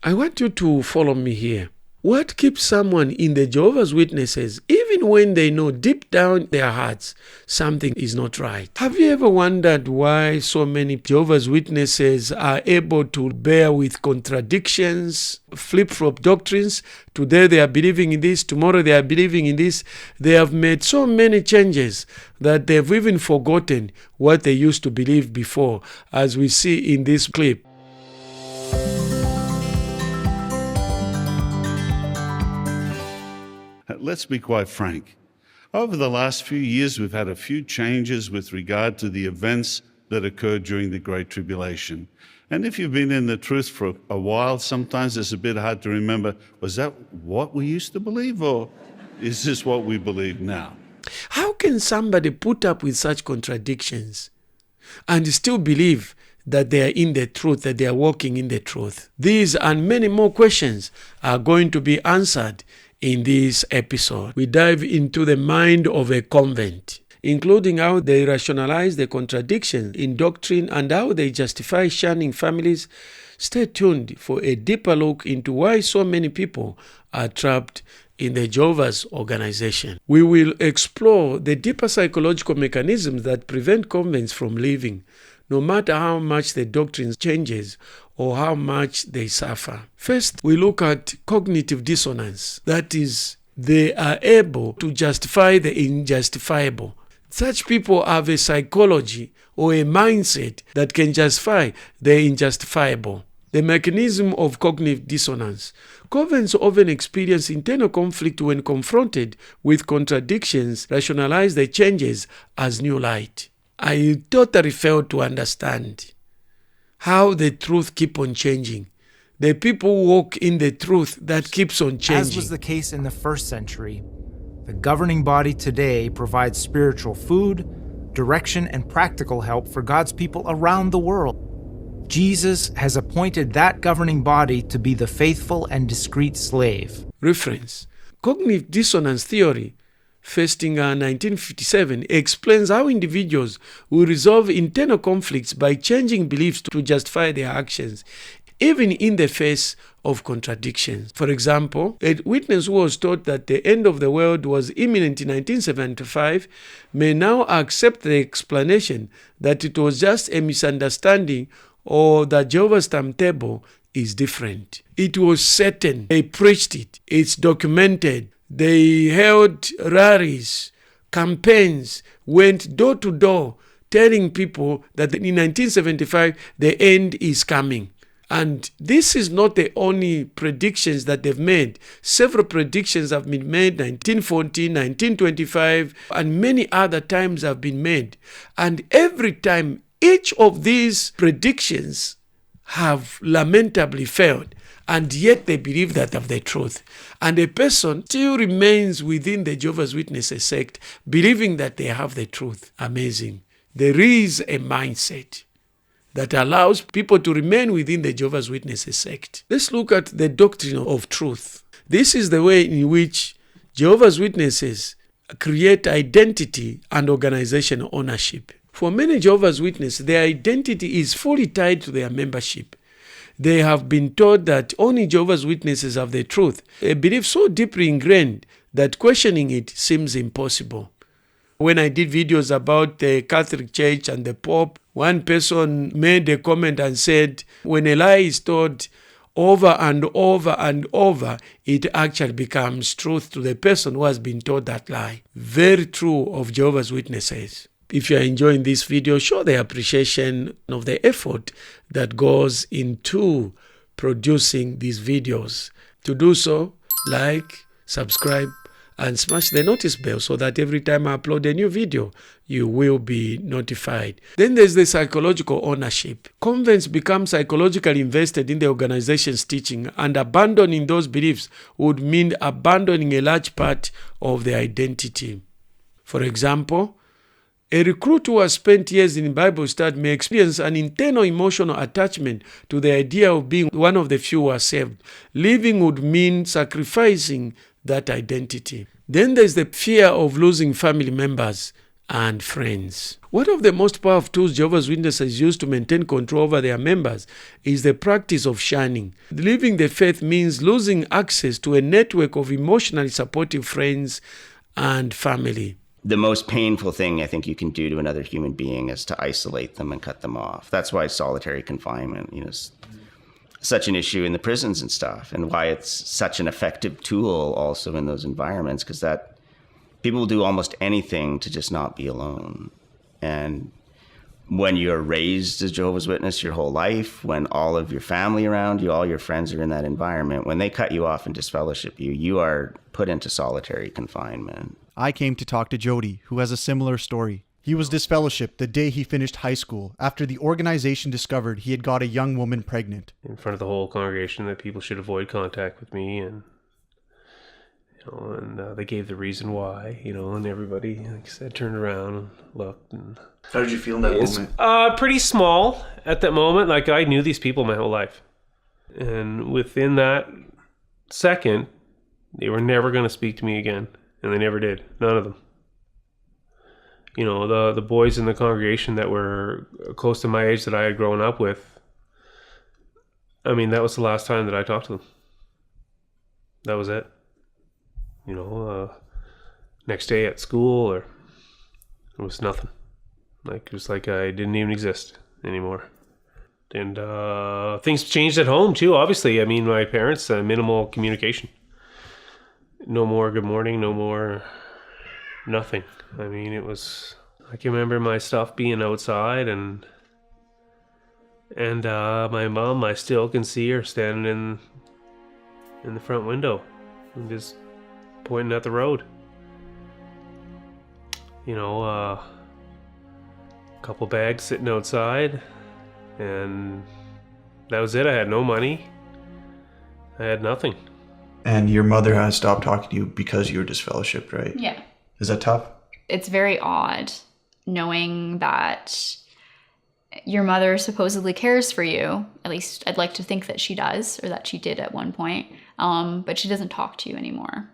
I want you to follow me here. What keeps someone in the Jehovah's Witnesses, even when they know deep down their hearts something is not right? Have you ever wondered why so many Jehovah's Witnesses are able to bear with contradictions, flip-flop doctrines? Today they are believing in this, tomorrow they are believing in this. They have made so many changes that they've even forgotten what they used to believe before, as we see in this clip. Let's be quite frank. Over the last few years, we've had a few changes with regard to the events that occurred during the Great Tribulation. And if you've been in the truth for a while, sometimes it's a bit hard to remember, was that what we used to believe, or is this what we believe now? How can somebody put up with such contradictions and still believe that they are in the truth, that they are walking in the truth? These and many more questions are going to be answered in this episode. We dive into the mind of a convent, including how they rationalize the contradictions in doctrine and how they justify shunning families. Stay tuned for a deeper look into why so many people are trapped in the Jehovah's organization. We will explore the deeper psychological mechanisms that prevent convents from leaving, no matter how much the doctrine changes or how much they suffer. First, we look at cognitive dissonance. That is, they are able to justify the injustifiable. Such people have a psychology or a mindset that can justify the injustifiable. The mechanism of cognitive dissonance. Convents often experience internal conflict when confronted with contradictions, rationalize the changes as new light. I totally fail to understand how the truth keep on changing. The people walk in the truth that keeps on changing. As was the case in the first century, the governing body today provides spiritual food, direction, and practical help for God's people around the world. Jesus has appointed that governing body to be the faithful and discreet slave. Reference. Cognitive dissonance theory, Festinger 1957, explains how individuals will resolve internal conflicts by changing beliefs to justify their actions, even in the face of contradictions. For example, a witness who was taught that the end of the world was imminent in 1975 may now accept the explanation that it was just a misunderstanding or that Jehovah's timetable is different. It was certain. They preached it. It's documented. They held rallies, campaigns, went door to door, telling people that in 1975, the end is coming. And this is not the only predictions that they've made. Several predictions have been made, 1914, 1925, and many other times have been made. And every time, each of these predictions have lamentably failed. And yet they believe that of the truth. And a person still remains within the Jehovah's Witnesses sect, believing that they have the truth. Amazing. There is a mindset that allows people to remain within the Jehovah's Witnesses sect. Let's look at the doctrine of truth. This is the way in which Jehovah's Witnesses create identity and organization ownership. For many Jehovah's Witnesses, their identity is fully tied to their membership. They have been taught that only Jehovah's Witnesses have the truth, a belief so deeply ingrained that questioning it seems impossible. When I did videos about the Catholic Church and the Pope, one person made a comment and said, when a lie is told over and over and over, it actually becomes truth to the person who has been told that lie. Very true of Jehovah's Witnesses. If you are enjoying this video, show the appreciation of the effort that goes into producing these videos. To do so, like, subscribe, and smash the notice bell so that every time I upload a new video, you will be notified. Then there's the psychological ownership. Convents become psychologically invested in the organization's teaching, and abandoning those beliefs would mean abandoning a large part of their identity. For example, a recruit who has spent years in Bible study may experience an internal emotional attachment to the idea of being one of the few who are saved. Leaving would mean sacrificing that identity. Then there's the fear of losing family members and friends. One of the most powerful tools Jehovah's Witnesses use to maintain control over their members is the practice of shunning. Leaving the faith means losing access to a network of emotionally supportive friends and family. The most painful thing I think you can do to another human being is to isolate them and cut them off. That's why solitary confinement, is such an issue in the prisons and stuff, and why it's such an effective tool also in those environments, because that people will do almost anything to just not be alone. And when you're raised as Jehovah's Witness your whole life, when all of your family around you, all your friends are in that environment, when they cut you off and disfellowship you, you are put into solitary confinement. I came to talk to Jody, who has a similar story. He was disfellowshipped the day he finished high school after the organization discovered he had got a young woman pregnant. In front of the whole congregation that people should avoid contact with me, and they gave the reason why, and everybody, like I said, turned around and looked. And how did you feel in that moment? Pretty small at that moment. Like, I knew these people my whole life, and within that second, they were never going to speak to me again, and they never did. None of them. The boys in the congregation that were close to my age that I had grown up with, that was the last time that I talked to them. That was it. Next day at school, or it was nothing. It was like I didn't even exist anymore. And things changed at home too, obviously. My parents, minimal communication. No more good morning, no more nothing. It was, I can remember my stuff being outside, and my mom, I still can see her standing in the front window and just pointing at the road. A couple bags sitting outside, and that was it. I had no money. I had nothing. And your mother has stopped talking to you because you were disfellowshipped, right? Yeah. Is that tough? It's very odd knowing that your mother supposedly cares for you. At least I'd like to think that she does, or that she did at one point. But she doesn't talk to you anymore,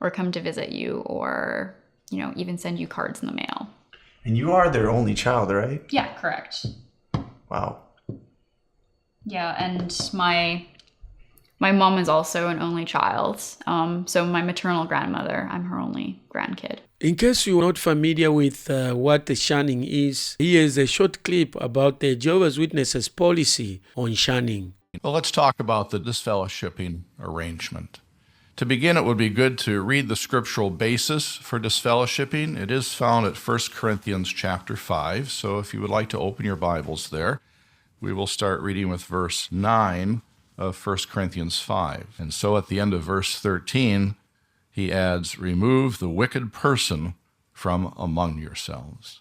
or come to visit you, or, even send you cards in the mail. And you are their only child, right? Yeah, correct. Wow. Yeah, and my mom is also an only child. So my maternal grandmother, I'm her only grandkid. In case you're not familiar with what the shunning is, here is a short clip about the Jehovah's Witnesses policy on shunning. Well, let's talk about the disfellowshipping arrangement. To begin, it would be good to read the scriptural basis for disfellowshipping. It is found at 1 Corinthians chapter 5, so if you would like to open your Bibles there, we will start reading with verse 9 of 1 Corinthians 5. And so at the end of verse 13, he adds, "Remove the wicked person from among yourselves."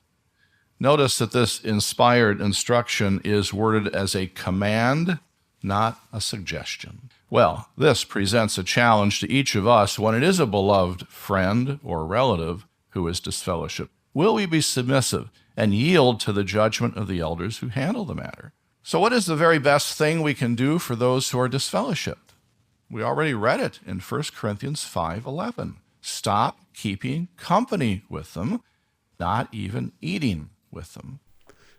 Notice that this inspired instruction is worded as a command, not a suggestion. Well, this presents a challenge to each of us when it is a beloved friend or relative who is disfellowshipped. Will we be submissive and yield to the judgment of the elders who handle the matter? So what is the very best thing we can do for those who are disfellowshipped? We already read it in 1 Corinthians 5:11. Stop keeping company with them, not even eating with them.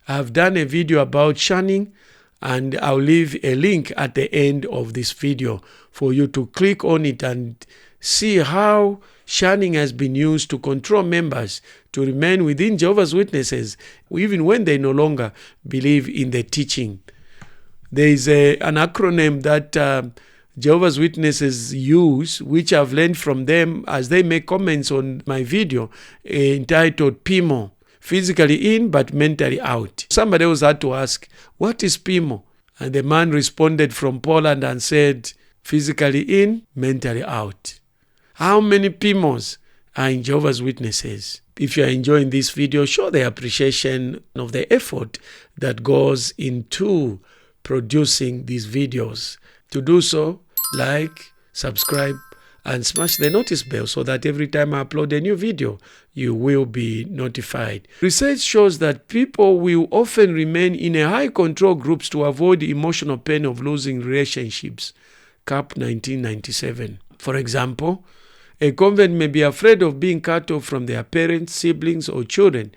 I've done a video about shunning, and I'll leave a link at the end of this video for you to click on it and see how shunning has been used to control members to remain within Jehovah's Witnesses, even when they no longer believe in the teaching. There is an acronym that Jehovah's Witnesses use, which I've learned from them as they make comments on my video, entitled PIMO, physically in but mentally out. Somebody else had to ask, what is PIMO? And the man responded from Poland and said, physically in, mentally out. How many PIMOs are in Jehovah's Witnesses? If you are enjoying this video, show the appreciation of the effort that goes into producing these videos. To do so, like, subscribe, and smash the notice bell so that every time I upload a new video, you will be notified. Research shows that people will often remain in a high control groups to avoid the emotional pain of losing relationships. CAP 1997. For example, A convert may be afraid of being cut off from their parents, siblings, or children,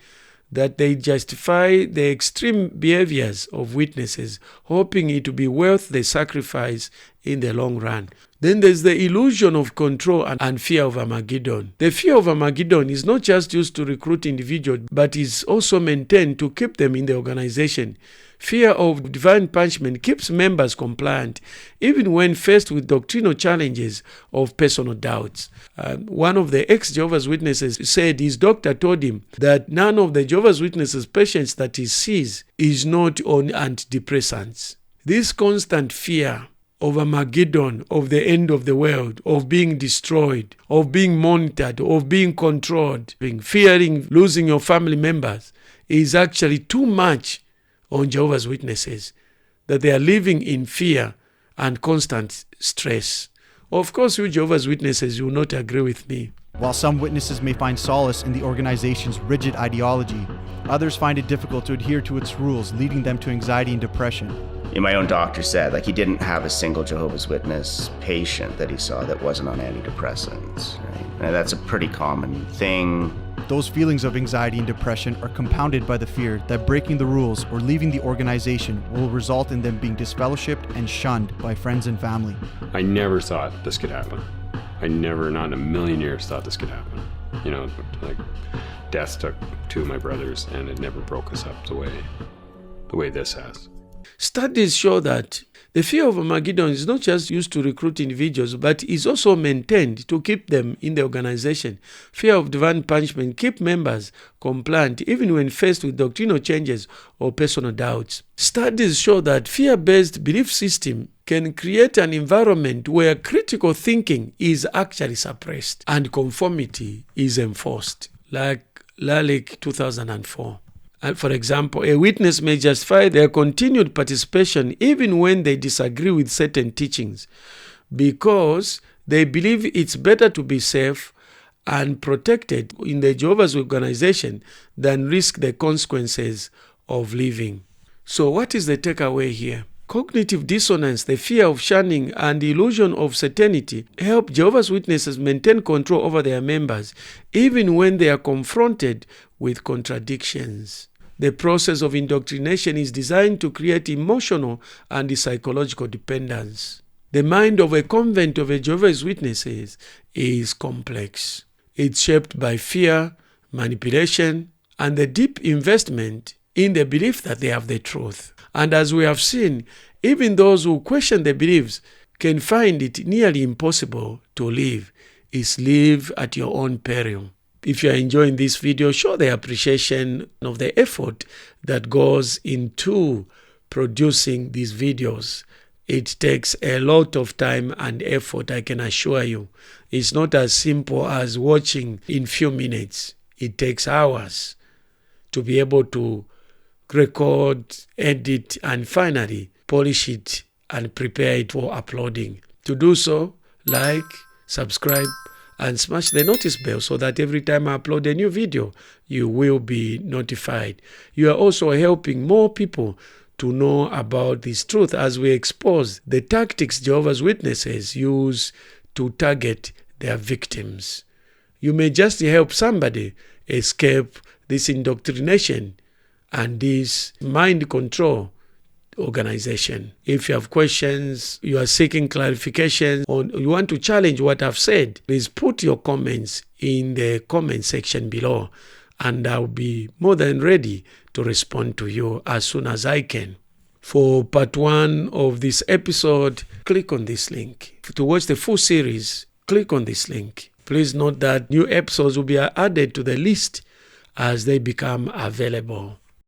that they justify the extreme behaviors of witnesses, hoping it will be worth the sacrifice in the long run. Then there's the illusion of control and fear of Armageddon. The fear of Armageddon is not just used to recruit individuals, but is also maintained to keep them in the organization. Fear of divine punishment keeps members compliant, even when faced with doctrinal challenges of personal doubts. One of the ex-Jehovah's Witnesses said his doctor told him that none of the Jehovah's Witnesses' patients that he sees is not on antidepressants. This constant fear of Armageddon, of the end of the world, of being destroyed, of being monitored, of being controlled, fearing losing your family members, is actually too much on Jehovah's Witnesses, that they are living in fear and constant stress. Of course, you Jehovah's Witnesses, you will not agree with me. While some witnesses may find solace in the organization's rigid ideology, others find it difficult to adhere to its rules, leading them to anxiety and depression. My own doctor said, he didn't have a single Jehovah's Witness patient that he saw that wasn't on antidepressants, right? And that's a pretty common thing. Those feelings of anxiety and depression are compounded by the fear that breaking the rules or leaving the organization will result in them being disfellowshipped and shunned by friends and family. I never thought this could happen. I never, not in a million years, thought this could happen. Death took two of my brothers, and it never broke us up the way this has. Studies show that the fear of Armageddon is not just used to recruit individuals, but is also maintained to keep them in the organization. Fear of divine punishment keeps members compliant even when faced with doctrinal changes or personal doubts. Studies show that fear-based belief system can create an environment where critical thinking is actually suppressed and conformity is enforced, like Lalick 2004. For example, a witness may justify their continued participation even when they disagree with certain teachings, because they believe it's better to be safe and protected in the Jehovah's organization than risk the consequences of leaving. So what is the takeaway here? Cognitive dissonance, the fear of shunning, and the illusion of certainty help Jehovah's Witnesses maintain control over their members, even when they are confronted with contradictions. The process of indoctrination is designed to create emotional and psychological dependence. The mind of a convent of a Jehovah's Witnesses is complex. It's shaped by fear, manipulation, and the deep investment in the belief that they have the truth. And as we have seen, even those who question the beliefs can find it nearly impossible to live. It's live at your own peril. If you are enjoying this video, show the appreciation of the effort that goes into producing these videos. It takes a lot of time and effort, I can assure you. It's not as simple as watching in few minutes. It takes hours to be able to record, edit, and finally polish it and prepare it for uploading. To do so, like, subscribe, and smash the notice bell so that every time I upload a new video, you will be notified. You are also helping more people to know about this truth as we expose the tactics Jehovah's Witnesses use to target their victims. You may just help somebody escape this indoctrination and this mind control organization. If you have questions, you are seeking clarification, or you want to challenge what I've said, please put your comments in the comment section below, and I'll be more than ready to respond to you as soon as I can. For part 1 of this episode, click on this link. To watch the full series, click on this link. Please note that new episodes will be added to the list as they become available.